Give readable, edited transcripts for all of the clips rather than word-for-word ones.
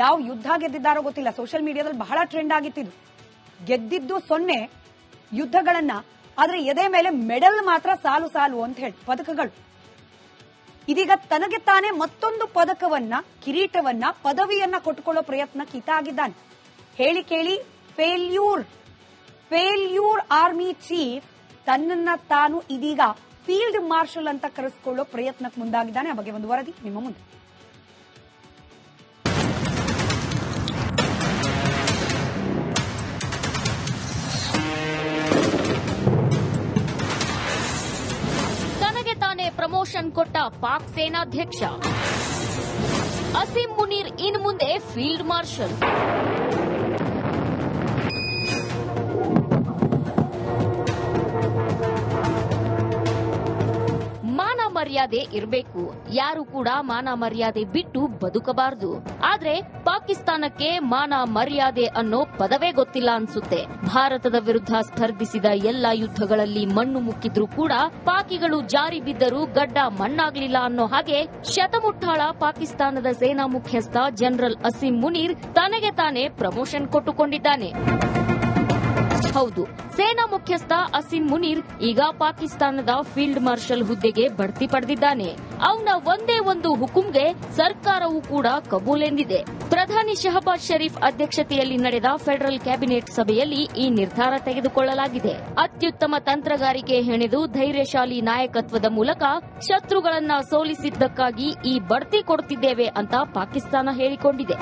ಯಾವ ಯುದ್ಧ ಗೆದ್ದಿದ್ದಾರೋ ಗೊತ್ತಿಲ್ಲ. ಸೋಷಿಯಲ್ ಮೀಡಿಯಾದಲ್ಲಿ ಬಹಳ ಟ್ರೆಂಡ್ ಆಗಿತ್ತಿದ್ದು. ಗೆದ್ದಿದ್ದು 0 ಯುದ್ಧಗಳನ್ನ, ಆದ್ರೆ ಎದೆ ಮೇಲೆ ಮೆಡಲ್ ಮಾತ್ರ ಸಾಲು ಸಾಲು ಅಂತ ಹೇಳಿ ಪದಕಗಳು. ಇದೀಗ ತನಗೆ ತಾನೇ ಮತ್ತೊಂದು ಪದಕವನ್ನ, ಕಿರೀಟವನ್ನ, ಪದವಿಯನ್ನ ಕೊಟ್ಟುಕೊಳ್ಳೋ ಪ್ರಯತ್ನಕ್ಕೆ ಈತ ಆಗಿದ್ದಾನೆ. ಹೇಳಿ ಕೇಳಿ, ಫೇಲ್ಯೂರ್ ಆರ್ಮಿ ಚೀಫ್ ತನ್ನನ್ನ ತಾನು ಇದೀಗ ಫೀಲ್ಡ್ ಮಾರ್ಷಲ್ ಅಂತ ಕರೆಸಿಕೊಳ್ಳೋ ಪ್ರಯತ್ನಕ್ಕೆ ಮುಂದಾಗಿದ್ದಾನೆ. ಆ ಬಗ್ಗೆ ಒಂದು ವರದಿ ನಿಮ್ಮ ಮುಂದೆ. ತನಗೆ ತಾನೇ ಪ್ರಮೋಷನ್ ಕೊಟ್ಟ ಪಾಕ್ ಸೇನಾಧ್ಯಕ್ಷ ಅಸೀಂ ಮುನೀರ್ ಇನ್ನು ಮುಂದೆ ಫೀಲ್ಡ್ ಮಾರ್ಷಲ್. ಮಾನ ಮರ್ಯಾದೆ ಇರಬೇಕು, ಯಾರು ಕೂಡ ಮಾನ ಮರ್ಯಾದೆ ಬಿಟ್ಟು ಬದುಕಬಾರದು. ಆದ್ರೆ ಪಾಕಿಸ್ತಾನಕ್ಕೆ ಮಾನ ಮರ್ಯಾದೆ ಅನ್ನೋ ಪದವೇ ಗೊತ್ತಿಲ್ಲ ಅನ್ಸುತ್ತೆ. ಭಾರತದ ವಿರುದ್ಧ ಸ್ಪರ್ಧಿಸಿದ ಎಲ್ಲಾ ಯುದ್ಧಗಳಲ್ಲಿ ಮಣ್ಣು ಮುಕ್ಕಿದ್ರೂ ಕೂಡ ಪಾಕಿಗಳು ಜಾರಿ ಬಿದ್ದರೂ ಗಡ್ಡ ಮಣ್ಣಾಗ್ಲಿಲ್ಲ ಅನ್ನೋ ಹಾಗೆ ಶತಮುಟ್ಟಾಳ ಪಾಕಿಸ್ತಾನದ ಸೇನಾ ಮುಖ್ಯಸ್ಥ ಜನರಲ್ ಅಸೀಂ ಮುನೀರ್ ತನಗೆ ತಾನೇ ಪ್ರಮೋಷನ್ ಕೊಟ್ಟುಕೊಂಡಿದ್ದಾನೆ. ಹೌದು, ಸೇನಾ ಮುಖ್ಯಸ್ಥ ಅಸೀಂ ಮುನೀರ್ ಈಗ ಪಾಕಿಸ್ತಾನದ ಫೀಲ್ಡ್ ಮಾರ್ಷಲ್ ಹುದ್ದೆಗೆ ಬಡ್ತಿ ಪಡೆದಿದ್ದಾನೆ. ಅವನ ಒಂದೇ ಒಂದು ಹುಕುಂಗೆ ಸರ್ಕಾರವೂ ಕೂಡ ಕಬೂಲೆಂದಿದೆ. ಪ್ರಧಾನಿ ಶಹಬಾಜ್ ಶರೀಫ್ ಅಧ್ಯಕ್ಷತೆಯಲ್ಲಿ ನಡೆದ ಫೆಡರಲ್ ಕ್ಯಾಬಿನೆಟ್ ಸಭೆಯಲ್ಲಿ ಈ ನಿರ್ಧಾರ ತೆಗೆದುಕೊಳ್ಳಲಾಗಿದೆ. ಅತ್ಯುತ್ತಮ ತಂತ್ರಗಾರಿಕೆ ಹೆಣೆದು ಧೈರ್ಯಶಾಲಿ ನಾಯಕತ್ವದ ಮೂಲಕ ಶತ್ರುಗಳನ್ನ ಸೋಲಿಸಿದ್ದಕ್ಕಾಗಿ ಈ ಬಡ್ತಿ ಕೊಡುತ್ತಿದ್ದೇವೆ ಅಂತ ಪಾಕಿಸ್ತಾನ ಹೇಳಿಕೊಂಡಿದೆ.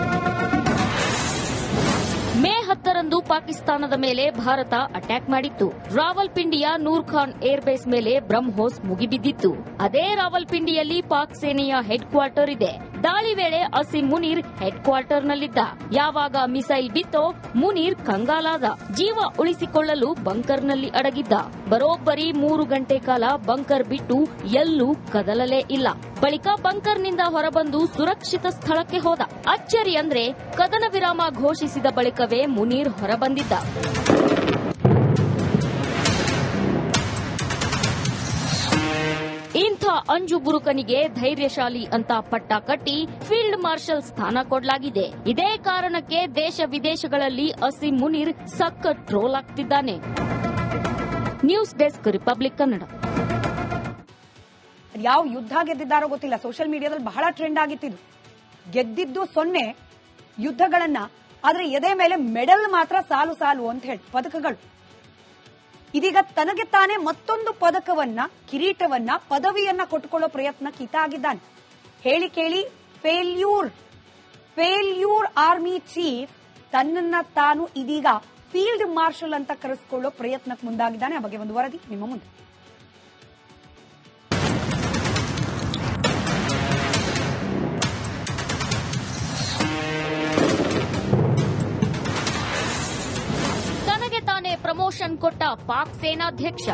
ಮೇ 10ರಂದು ಪಾಕಿಸ್ತಾನದ ಮೇಲೆ ಭಾರತ ಅಟ್ಯಾಕ್ ಮಾಡಿತ್ತು. ರಾವಲ್ಪಿಂಡಿಯ ನೂರ್ ಖಾನ್ ಏರ್ಬೇಸ್ ಮೇಲೆ ಬ್ರಹ್ಮೋಸ್ ಮುಗಿಬಿದ್ದಿತ್ತು. ಅದೇ ರಾವಲ್ಪಿಂಡಿಯಲ್ಲಿ ಪಾಕ್ ಸೇನೆಯ ಹೆಡ್ ಕ್ವಾರ್ಟರ್ ಇದೆ. ದಾಳಿ ವೇಳೆ ಅಸೀಂ ಮುನೀರ್ ಹೆಡ್ ಕ್ವಾರ್ಟರ್ನಲ್ಲಿದ್ದ. ಯಾವಾಗ ಮಿಸೈಲ್ ಬಿತ್ತೋ ಮುನೀರ್ ಕಂಗಾಲಾದ. ಜೀವ ಉಳಿಸಿಕೊಳ್ಳಲು ಬಂಕರ್ನಲ್ಲಿ ಅಡಗಿದ್ದ. ಬರೋಬ್ಬರಿ 3 ಗಂಟೆ ಕಾಲ ಬಂಕರ್ ಬಿಟ್ಟು ಎಲ್ಲೂ ಕದಲಲೇ ಇಲ್ಲ. ಬಳಿಕ ಬಂಕರ್ನಿಂದ ಹೊರಬಂದು ಸುರಕ್ಷಿತ ಸ್ಥಳಕ್ಕೆ ಹೋದ. ಅಚ್ಚರಿ ಅಂದ್ರೆ ಕದನ ವಿರಾಮ ಘೋಷಿಸಿದ ಬಳಿಕವೇ ಮುನೀರ್ ಹೊರಬಂದಿದ್ದ. ಇಂಥ ಅಂಜು ಬುರುಕನಿಗೆ ಧೈರ್ಯಶಾಲಿ ಅಂತ ಪಟ್ಟ ಕಟ್ಟಿ ಫೀಲ್ಡ್ ಮಾರ್ಷಲ್ ಸ್ಥಾನ ಕೊಡಲಾಗಿದೆ. ಇದೇ ಕಾರಣಕ್ಕೆ ದೇಶ ವಿದೇಶಗಳಲ್ಲಿ ಅಸೀಂ ಮುನೀರ್ ಸಖತ್ ಟ್ರೋಲ್ ಆಗ್ತಿದ್ದಾನೆ. News desk, Republic Kannada. ಯಾವ ಯುದ್ಧ ಗೆದ್ದಿದ್ದಾರೋ ಗೊತ್ತಿಲ್ಲ. ಸೋಷಿಯಲ್ ಮೀಡಿಯಾದಲ್ಲಿ ಬಹಳ ಟ್ರೆಂಡ್ ಆಗಿತ್ತಿದ್ದು. ಗೆದ್ದಿದ್ದು 0 ಯುದ್ಧಗಳನ್ನ, ಆದ್ರೆ ಎದೆ ಮೇಲೆ ಮೆಡಲ್ ಮಾತ್ರ ಸಾಲು ಸಾಲು ಅಂತ ಹೇಳಿ ಪದಕಗಳು. ಇದೀಗ ತನಗೆ ತಾನೇ ಮತ್ತೊಂದು ಪದಕವನ್ನ, ಕಿರೀಟವನ್ನ, ಪದವಿಯನ್ನ ಕೊಟ್ಟುಕೊಳ್ಳೋ ಪ್ರಯತ್ನಕ್ಕೆ ಈತ ಆಗಿದ್ದಾನೆ. ಹೇಳಿ ಕೇಳಿ, ಫೇಲ್ಯೂರ್ ಆರ್ಮಿ ಚೀಫ್ ತನ್ನನ್ನ ತಾನು ಇದೀಗ ಫೀಲ್ಡ್ ಮಾರ್ಷಲ್ ಅಂತ ಕರೆಸಿಕೊಳ್ಳೋ ಪ್ರಯತ್ನಕ್ಕೆ ಮುಂದಾಗಿದ್ದಾನೆ. ಆ ಬಗ್ಗೆ ಒಂದು ವರದಿ ನಿಮ್ಮ ಮುಂದೆ. ಪ್ರಮೋಷನ್ ಕೊಟ್ಟ ಪಾಕ್ ಸೇನಾಧ್ಯಕ್ಷ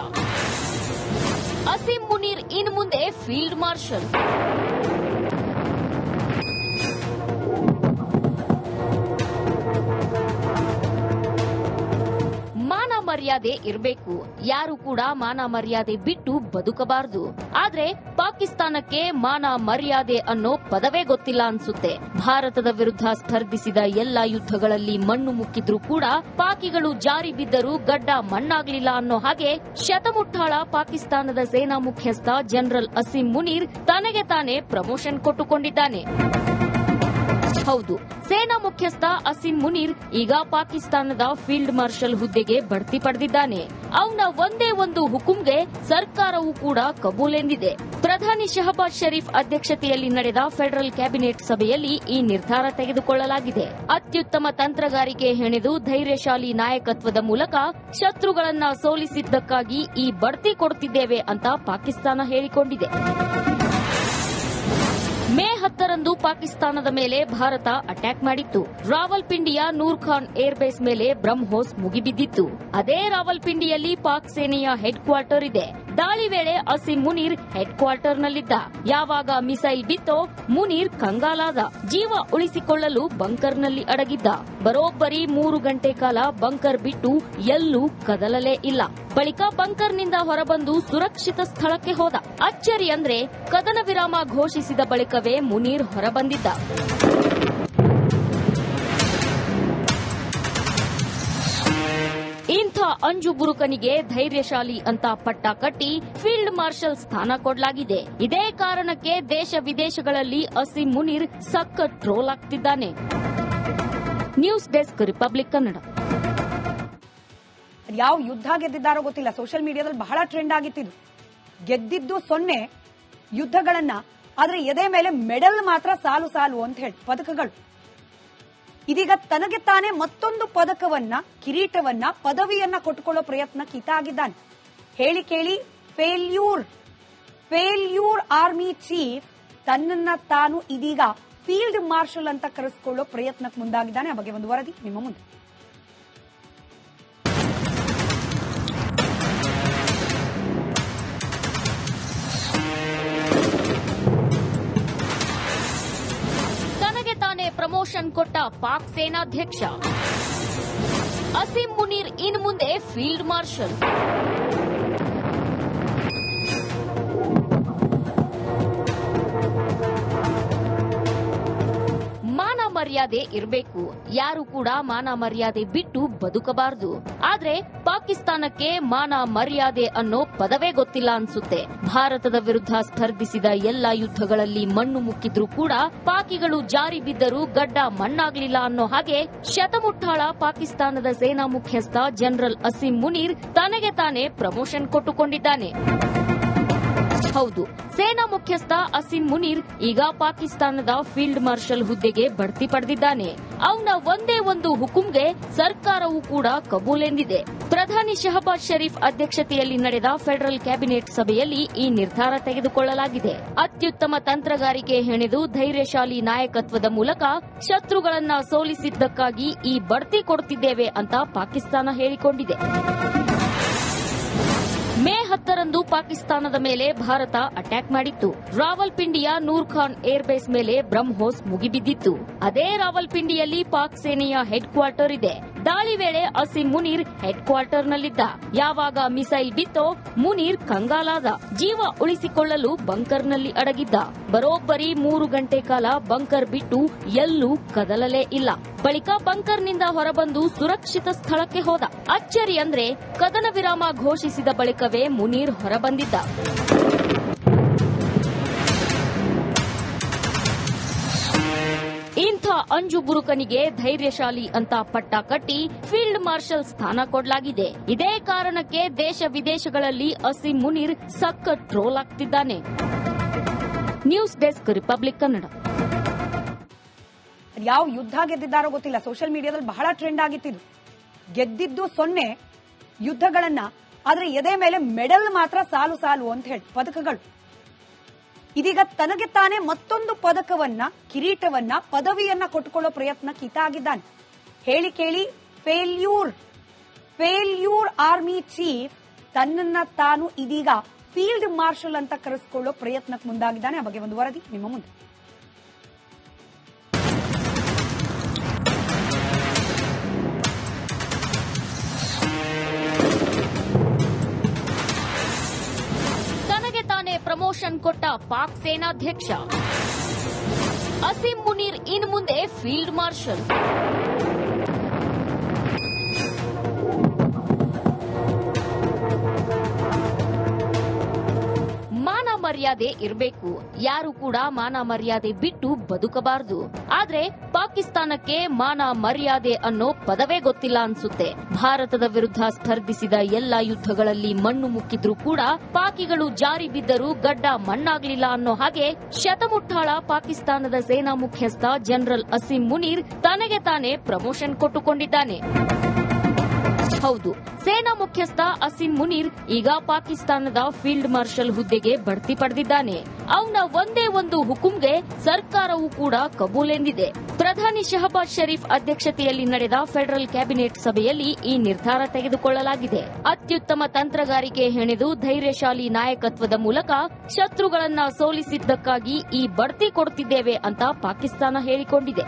ಅಸೀಂ ಮುನೀರ್ ಇನ್ನು ಮುಂದೆ ಫೀಲ್ಡ್ ಮಾರ್ಷಲ್. ಮಾನ ಮರ್ಯಾದೆ ಇರಬೇಕು, ಯಾರು ಕೂಡ ಮಾನ ಮರ್ಯಾದೆ ಬಿಟ್ಟು ಬದುಕಬಾರದು. ಆದ್ರೆ ಪಾಕಿಸ್ತಾನಕ್ಕೆ ಮಾನ ಮರ್ಯಾದೆ ಅನ್ನೋ ಪದವೇ ಗೊತ್ತಿಲ್ಲ ಅನ್ಸುತ್ತೆ. ಭಾರತದ ವಿರುದ್ಧ ಸ್ಪರ್ಧಿಸಿದ ಎಲ್ಲಾ ಯುದ್ಧಗಳಲ್ಲಿ ಮಣ್ಣು ಮುಕ್ಕಿದ್ರೂ ಕೂಡ ಪಾಕಿಗಳು ಜಾರಿ ಬಿದ್ದರೂ ಗಡ್ಡ ಮಣ್ಣಾಗ್ಲಿಲ್ಲ ಅನ್ನೋ ಹಾಗೆ ಶತಮುಟ್ಟಾಳ ಪಾಕಿಸ್ತಾನದ ಸೇನಾ ಮುಖ್ಯಸ್ಥ ಜನರಲ್ ಅಸೀಂ ಮುನೀರ್ ತನಗೆ ತಾನೇ ಪ್ರಮೋಷನ್ ಕೊಟ್ಟುಕೊಂಡಿದ್ದಾನೆ. ಹೌದು, ಸೇನಾ ಮುಖ್ಯಸ್ಥ ಅಸೀಂ ಮುನೀರ್ ಈಗ ಪಾಕಿಸ್ತಾನದ ಫೀಲ್ಡ್ ಮಾರ್ಷಲ್ ಹುದ್ದೆಗೆ ಬಡ್ತಿ ಪಡೆದಿದ್ದಾನೆ. ಅವನ ಒಂದೇ ಒಂದು ಹುಕುಂಗೆ ಸರ್ಕಾರವೂ ಕೂಡ ಕಬೂಲೆಂದಿದೆ. ಪ್ರಧಾನಿ ಶಹಬಾಜ್ ಶರೀಫ್ ಅಧ್ಯಕ್ಷತೆಯಲ್ಲಿ ನಡೆದ ಫೆಡರಲ್ ಕ್ಯಾಬಿನೆಟ್ ಸಭೆಯಲ್ಲಿ ಈ ನಿರ್ಧಾರ ತೆಗೆದುಕೊಳ್ಳಲಾಗಿದೆ. ಅತ್ಯುತ್ತಮ ತಂತ್ರಗಾರಿಕೆ ಹೆಣೆದು ಧೈರ್ಯಶಾಲಿ ನಾಯಕತ್ವದ ಮೂಲಕ ಶತ್ರುಗಳನ್ನ ಸೋಲಿಸಿದ್ದಕ್ಕಾಗಿ ಈ ಬಡ್ತಿ ಕೊಡುತ್ತಿದ್ದೇವೆ ಅಂತ ಪಾಕಿಸ್ತಾನ ಹೇಳಿಕೊಂಡಿದೆ. ಮೇ 10ರಂದು ಪಾಕಿಸ್ತಾನದ ಮೇಲೆ ಭಾರತ ಅಟ್ಯಾಕ್ ಮಾಡಿತ್ತು. ರಾವಲ್ಪಿಂಡಿಯ ನೂರ್ ಖಾನ್ ಏರ್ಬೇಸ್ ಮೇಲೆ ಬ್ರಹ್ಮೋಸ್ ಮುಗಿಬಿದ್ದಿತ್ತು. ಅದೇ ರಾವಲ್ಪಿಂಡಿಯಲ್ಲಿ ಪಾಕ್ ಸೇನೆಯ ಹೆಡ್ ಕ್ವಾರ್ಟರ್ ಇದೆ. ದಾಳಿ ವೇಳೆ ಅಸೀಂ ಮುನೀರ್ ಹೆಡ್ ಕ್ವಾರ್ಟರ್ನಲ್ಲಿದ್ದ. ಯಾವಾಗ ಮಿಸೈಲ್ ಬಿತ್ತೋ ಮುನೀರ್ ಕಂಗಾಲಾದ. ಜೀವ ಉಳಿಸಿಕೊಳ್ಳಲು ಬಂಕರ್ನಲ್ಲಿ ಅಡಗಿದ್ದ. ಬರೋಬ್ಬರಿ 3 ಗಂಟೆ ಕಾಲ ಬಂಕರ್ ಬಿಟ್ಟು ಎಲ್ಲೂ ಕದಲಲೇ ಇಲ್ಲ. ಬಳಿಕ ಬಂಕರ್ನಿಂದ ಹೊರಬಂದು ಸುರಕ್ಷಿತ ಸ್ಥಳಕ್ಕೆ ಹೋದ. ಅಚ್ಚರಿ ಅಂದ್ರೆ ಕದನ ವಿರಾಮ ಘೋಷಿಸಿದ ಬಳಿಕವೇ ಮುನೀರ್ ಹೊರಬಂದಿದ್ದ. ಅಂಜು ಬುರುಕನಿಗೆ ಧೈರ್ಯಶಾಲಿ ಅಂತ ಪಟ್ಟ ಕಟ್ಟಿ ಫೀಲ್ಡ್ ಮಾರ್ಷಲ್ ಸ್ಥಾನ ಕೊಡಲಾಗಿದೆ. ಇದೇ ಕಾರಣಕ್ಕೆ ದೇಶ ವಿದೇಶಗಳಲ್ಲಿ ಅಸೀಂ ಮುನೀರ್ ಸಖತ್ ಟ್ರೋಲ್ ಆಗ್ತಿದ್ದಾನೆ. News desk, Republic Kannada. ಯಾವ ಯುದ್ಧ ಗೆದ್ದಿದ್ದಾರೋ ಗೊತ್ತಿಲ್ಲ, ಸೋಷಿಯಲ್ ಮೀಡಿಯಾದಲ್ಲಿ ಬಹಳ ಟ್ರೆಂಡ್ ಆಗಿತ್ತಿದ್ದು. ಗೆದ್ದಿದ್ದು 0 ಯುದ್ಧಗಳನ್ನ, ಆದ್ರೆ ಎದೆ ಮೇಲೆ ಮೆಡಲ್ ಮಾತ್ರ ಸಾಲು ಸಾಲು ಅಂತ ಹೇಳಿ ಪದಕಗಳು. ಇದೀಗ ತನಗೆ ತಾನೇ ಮತ್ತೊಂದು ಪದಕವನ್ನ, ಕಿರೀಟವನ್ನ, ಪದವಿಯನ್ನ ಕೊಟ್ಟುಕೊಳ್ಳೋ ಪ್ರಯತ್ನಕ್ಕೆ ಈತ ಆಗಿದ್ದಾನೆ. ಹೇಳಿ ಕೇಳಿ, ಫೇಲ್ಯೂರ್ ಆರ್ಮಿ ಚೀಫ್ ತನ್ನನ್ನ ತಾನು ಇದೀಗ ಫೀಲ್ಡ್ ಮಾರ್ಷಲ್ ಅಂತ ಕರೆಸಿಕೊಳ್ಳೋ ಪ್ರಯತ್ನಕ್ಕೆ ಮುಂದಾಗಿದ್ದಾನೆ. ಆ ಬಗ್ಗೆ ಒಂದು ವರದಿ ನಿಮ್ಮ ಮುಂದೆ. ತನಗೆ ತಾನೇ ಪ್ರಮೋಷನ್ ಕೊಟ್ಟ ಪಾಕ್ ಸೇನಾಧ್ಯಕ್ಷ ಅಸೀಂ ಮುನೀರ್ ಇನ್ನು ಮುಂದೆ ಫೀಲ್ಡ್ ಮಾರ್ಷಲ್. ಮರ್ಯಾದೆ ಇರಬೇಕು. ಯಾರು ಕೂಡ ಮಾನ ಮರ್ಯಾದೆ ಬಿಟ್ಟು ಬದುಕಬಾರದು. ಆದ್ರೆ ಪಾಕಿಸ್ತಾನಕ್ಕೆ ಮಾನ ಮರ್ಯಾದೆ ಅನ್ನೋ ಪದವೇ ಗೊತ್ತಿಲ್ಲ ಅನ್ಸುತ್ತೆ. ಭಾರತದ ವಿರುದ್ಧ ಸ್ಪರ್ಧಿಸಿದ ಎಲ್ಲಾ ಯುದ್ಧಗಳಲ್ಲಿ ಮಣ್ಣು ಮುಕ್ಕಿದ್ರೂ ಕೂಡ ಪಾಕಿಗಳು ಜಾರಿ ಬಿದ್ದರೂ ಗಡ್ಡ ಮಣ್ಣಾಗ್ಲಿಲ್ಲ ಅನ್ನೋ ಹಾಗೆ ಶತಮುಟ್ಟಾಳ ಪಾಕಿಸ್ತಾನದ ಸೇನಾ ಮುಖ್ಯಸ್ಥ ಜನರಲ್ ಅಸೀಂ ಮುನೀರ್ ತನಗೆ ತಾನೇ ಪ್ರಮೋಷನ್ ಕೊಟ್ಟುಕೊಂಡಿದ್ದಾನೆ. ಹೌದು, ಸೇನಾ ಮುಖ್ಯಸ್ಥ ಅಸೀಂ ಮುನೀರ್ ಈಗ ಪಾಕಿಸ್ತಾನದ ಫೀಲ್ಡ್ ಮಾರ್ಷಲ್ ಹುದ್ದೆಗೆ ಬಡ್ತಿ ಪಡೆದಿದ್ದಾನೆ. ಅವನ ಒಂದೇ ಒಂದು ಹುಕುಂಗೆ ಸರ್ಕಾರವೂ ಕೂಡ ಕಬೂಲೆಂದಿದೆ. ಪ್ರಧಾನಿ ಶಹಬಾಜ್ ಶರೀಫ್ ಅಧ್ಯಕ್ಷತೆಯಲ್ಲಿ ನಡೆದ ಫೆಡರಲ್ ಕ್ಯಾಬಿನೆಟ್ ಸಭೆಯಲ್ಲಿ ಈ ನಿರ್ಧಾರ ತೆಗೆದುಕೊಳ್ಳಲಾಗಿದೆ. ಅತ್ಯುತ್ತಮ ತಂತ್ರಗಾರಿಕೆ ಹೆಣೆದು ಧೈರ್ಯಶಾಲಿ ನಾಯಕತ್ವದ ಮೂಲಕ ಶತ್ರುಗಳನ್ನ ಸೋಲಿಸಿದ್ದಕ್ಕಾಗಿ ಈ ಬಡ್ತಿ ಕೊಡುತ್ತಿದ್ದೇವೆ ಅಂತ ಪಾಕಿಸ್ತಾನ ಹೇಳಿಕೊಂಡಿದೆ. ಮೇ 10ರಂದು ಪಾಕಿಸ್ತಾನದ ಮೇಲೆ ಭಾರತ ಅಟ್ಯಾಕ್ ಮಾಡಿತ್ತು. ರಾವಲ್ಪಿಂಡಿಯ ನೂರ್ ಖಾನ್ ಏರ್ಬೇಸ್ ಮೇಲೆ ಬ್ರಹ್ಮೋಸ್ ಮುಗಿಬಿದ್ದಿತ್ತು. ಅದೇ ರಾವಲ್ಪಿಂಡಿಯಲ್ಲಿ ಪಾಕ್ ಸೇನೆಯ ಹೆಡ್ ಕ್ವಾರ್ಟರ್ ಇದೆ. ದಾಳಿ ವೇಳೆ ಅಸೀಂ ಮುನೀರ್ ಹೆಡ್ ಕ್ವಾರ್ಟರ್ನಲ್ಲಿದ್ದ. ಯಾವಾಗ ಮಿಸೈಲ್ ಬಿತ್ತೋ ಮುನೀರ್ ಕಂಗಾಲಾದ. ಜೀವ ಉಳಿಸಿಕೊಳ್ಳಲು ಬಂಕರ್ನಲ್ಲಿ ಅಡಗಿದ್ದ. ಬರೋಬ್ಬರಿ 3 ಗಂಟೆ ಕಾಲ ಬಂಕರ್ ಬಿಟ್ಟು ಎಲ್ಲೂ ಕದಲಲೇ ಇಲ್ಲ. ಬಳಿಕ ಬಂಕರ್ನಿಂದ ಹೊರಬಂದು ಸುರಕ್ಷಿತ ಸ್ಥಳಕ್ಕೆ ಹೋದ. ಅಚ್ಚರಿ ಅಂದ್ರೆ ಕದನ ವಿರಾಮ ಘೋಷಿಸಿದ ಬಳಿಕವೇ ಮುನೀರ್ ಹೊರಬಂದಿದ್ದ. ಇಂಥ ಅಂಜು ಬುರುಕನಿಗೆ ಧೈರ್ಯಶಾಲಿ ಅಂತ ಪಟ್ಟ ಕಟ್ಟಿ ಫೀಲ್ಡ್ ಮಾರ್ಷಲ್ ಸ್ಥಾನ ಕೊಡಲಾಗಿದೆ. ಇದೇ ಕಾರಣಕ್ಕೆ ದೇಶ ವಿದೇಶಗಳಲ್ಲಿ ಅಸೀಂ ಮುನೀರ್ ಸಖತ್ ಟ್ರೋಲ್ ಆಗ್ತಿದ್ದಾನೆ. News desk, Republic Kannada. ಯಾವ ಯುದ್ಧ ಗೆದ್ದಿದ್ದಾರೋ ಗೊತ್ತಿಲ್ಲ, ಸೋಷಿಯಲ್ ಮೀಡಿಯಾದಲ್ಲಿ ಬಹಳ ಟ್ರೆಂಡ್ ಆಗಿತ್ತಿದ್ದು. ಗೆದ್ದಿದ್ದು 0 ಯುದ್ಧಗಳನ್ನ, ಆದ್ರೆ ಎದೆ ಮೇಲೆ ಮೆಡಲ್ ಮಾತ್ರ ಸಾಲು ಸಾಲು ಅಂತ ಹೇಳಿ ಪದಕಗಳು. ಇದೀಗ ತನಗೆ ತಾನೇ ಮತ್ತೊಂದು ಪದಕವನ್ನ, ಕಿರೀಟವನ್ನ, ಪದವಿಯನ್ನ ಕೊಟ್ಟುಕೊಳ್ಳೋ ಪ್ರಯತ್ನಕ್ಕೆ ಈತ ಆಗಿದ್ದಾನೆ. ಹೇಳಿ ಕೇಳಿ, ಫೇಲ್ಯೂರ್ ಆರ್ಮಿ ಚೀಫ್ ತನ್ನನ್ನ ತಾನು ಇದೀಗ ಫೀಲ್ಡ್ ಮಾರ್ಷಲ್ ಅಂತ ಕರೆಸಿಕೊಳ್ಳೋ ಪ್ರಯತ್ನಕ್ಕೆ ಮುಂದಾಗಿದ್ದಾನೆ. ಆ ಬಗ್ಗೆ ಒಂದು ವರದಿ ನಿಮ್ಮ ಮುಂದೆ. ಪ್ರಮೋಷನ್ ಕೊಟ್ಟ ಪಾಕ್ ಸೇನಾಧ್ಯಕ್ಷ ಅಸೀಂ ಮುನೀರ್ ಇನ್ನು ಮುಂದೆ ಫೀಲ್ಡ್ ಮಾರ್ಷಲ್. ಮಾನ ಮರ್ಯಾದೆ ಇರಬೇಕು. ಯಾರು ಕೂಡ ಮಾನ ಮರ್ಯಾದೆ ಬಿಟ್ಟು ಬದುಕಬಾರದು. ಆದ್ರೆ ಪಾಕಿಸ್ತಾನಕ್ಕೆ ಮಾನ ಮರ್ಯಾದೆ ಅನ್ನೋ ಪದವೇ ಗೊತ್ತಿಲ್ಲ ಅನ್ಸುತ್ತೆ. ಭಾರತದ ವಿರುದ್ಧ ಸ್ಪರ್ಧಿಸಿದ ಎಲ್ಲಾ ಯುದ್ಧಗಳಲ್ಲಿ ಮಣ್ಣು ಮುಕ್ಕಿದ್ರೂ ಕೂಡ ಪಾಕಿಗಳು ಜಾರಿ ಬಿದ್ದರೂ ಗಡ್ಡ ಮಣ್ಣಾಗ್ಲಿಲ್ಲ ಅನ್ನೋ ಹಾಗೆ ಶತಮುಟ್ಟಾಳ ಪಾಕಿಸ್ತಾನದ ಸೇನಾ ಮುಖ್ಯಸ್ಥ ಜನರಲ್ ಅಸೀಂ ಮುನೀರ್ ತನಗೆ ತಾನೇ ಪ್ರಮೋಷನ್ ಕೊಟ್ಟುಕೊಂಡಿದ್ದಾನೆ. ಹೌದು, ಸೇನಾ ಮುಖ್ಯಸ್ಥ ಅಸೀಂ ಮುನೀರ್ ಈಗ ಪಾಕಿಸ್ತಾನದ ಫೀಲ್ಡ್ ಮಾರ್ಷಲ್ ಹುದ್ದೆಗೆ ಬಡ್ತಿ ಪಡೆದಿದ್ದಾನೆ. ಅವನ ಒಂದೇ ಒಂದು ಹುಕುಂಗೆ ಸರ್ಕಾರವೂ ಕೂಡ ಕಬೂಲೆಂದಿದೆ. ಪ್ರಧಾನಿ ಶಹಬಾಜ್ ಶರೀಫ್ ಅಧ್ಯಕ್ಷತೆಯಲ್ಲಿ ನಡೆದ ಫೆಡರಲ್ ಕ್ಯಾಬಿನೆಟ್ ಸಭೆಯಲ್ಲಿ ಈ ನಿರ್ಧಾರ ತೆಗೆದುಕೊಳ್ಳಲಾಗಿದೆ. ಅತ್ಯುತ್ತಮ ತಂತ್ರಗಾರಿಕೆ ಹೆಣೆದು ಧೈರ್ಯಶಾಲಿ ನಾಯಕತ್ವದ ಮೂಲಕ ಶತ್ರುಗಳನ್ನ ಸೋಲಿಸಿದ್ದಕ್ಕಾಗಿ ಈ ಬಡ್ತಿ ಕೊಡುತ್ತಿದ್ದೇವೆ ಅಂತ ಪಾಕಿಸ್ತಾನ ಹೇಳಿಕೊಂಡಿದೆ.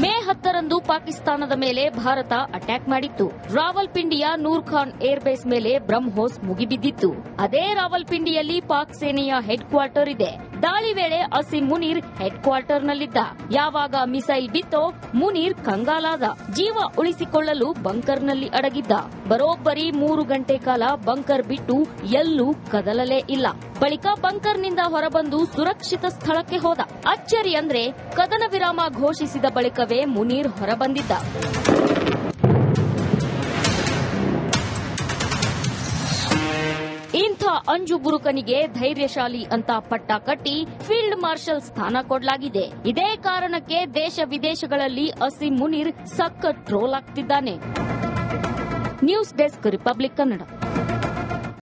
ಮೇ 10ರಂದು ಪಾಕಿಸ್ತಾನದ ಮೇಲೆ ಭಾರತ ಅಟ್ಯಾಕ್ ಮಾಡಿತ್ತು. ರಾವಲ್ಪಿಂಡಿಯ ನೂರ್ ಖಾನ್ ಏರ್ಬೇಸ್ ಮೇಲೆ ಬ್ರಹ್ಮೋಸ್ ಮುಗಿಬಿದ್ದಿತ್ತು. ಅದೇ ರಾವಲ್ಪಿಂಡಿಯಲ್ಲಿ ಪಾಕ್ ಸೇನೆಯ ಹೆಡ್ ಕ್ವಾರ್ಟರ್ ಇದೆ. ದಾಳಿ ವೇಳೆ ಅಸೀಂ ಮುನೀರ್ ಹೆಡ್ ಕ್ವಾರ್ಟರ್ನಲ್ಲಿದ್ದ. ಯಾವಾಗ ಮಿಸೈಲ್ ಬಿತ್ತೋ ಮುನೀರ್ ಕಂಗಾಲಾದ. ಜೀವ ಉಳಿಸಿಕೊಳ್ಳಲು ಬಂಕರ್ನಲ್ಲಿ ಅಡಗಿದ್ದ. ಬರೋಬ್ಬರಿ 3 ಗಂಟೆ ಕಾಲ ಬಂಕರ್ ಬಿಟ್ಟು ಎಲ್ಲೂ ಕದಲಲೇ ಇಲ್ಲ. ಬಳಿಕ ಬಂಕರ್ನಿಂದ ಹೊರಬಂದು ಸುರಕ್ಷಿತ ಸ್ಥಳಕ್ಕೆ ಹೋದ. ಅಚ್ಚರಿ ಅಂದ್ರೆ ಕದನ ವಿರಾಮ ಘೋಷಿಸಿದ ಬಳಿಕವೇ ಮುನೀರ್ ಹೊರಬಂದಿದ್ದ. ಇಂಥ ಅಂಜು ಬುರುಕನಿಗೆ ಧೈರ್ಯಶಾಲಿ ಅಂತ ಪಟ್ಟ ಕಟ್ಟಿ ಫೀಲ್ಡ್ ಮಾರ್ಷಲ್ ಸ್ಥಾನ ಕೊಡಲಾಗಿದೆ. ಇದೇ ಕಾರಣಕ್ಕೆ ದೇಶ ವಿದೇಶಗಳಲ್ಲಿ ಅಸೀಂ ಮುನೀರ್ ಸಖತ್ ಟ್ರೋಲ್ ಆಗ್ತಿದ್ದಾನೆ. News desk, Republic Kannada.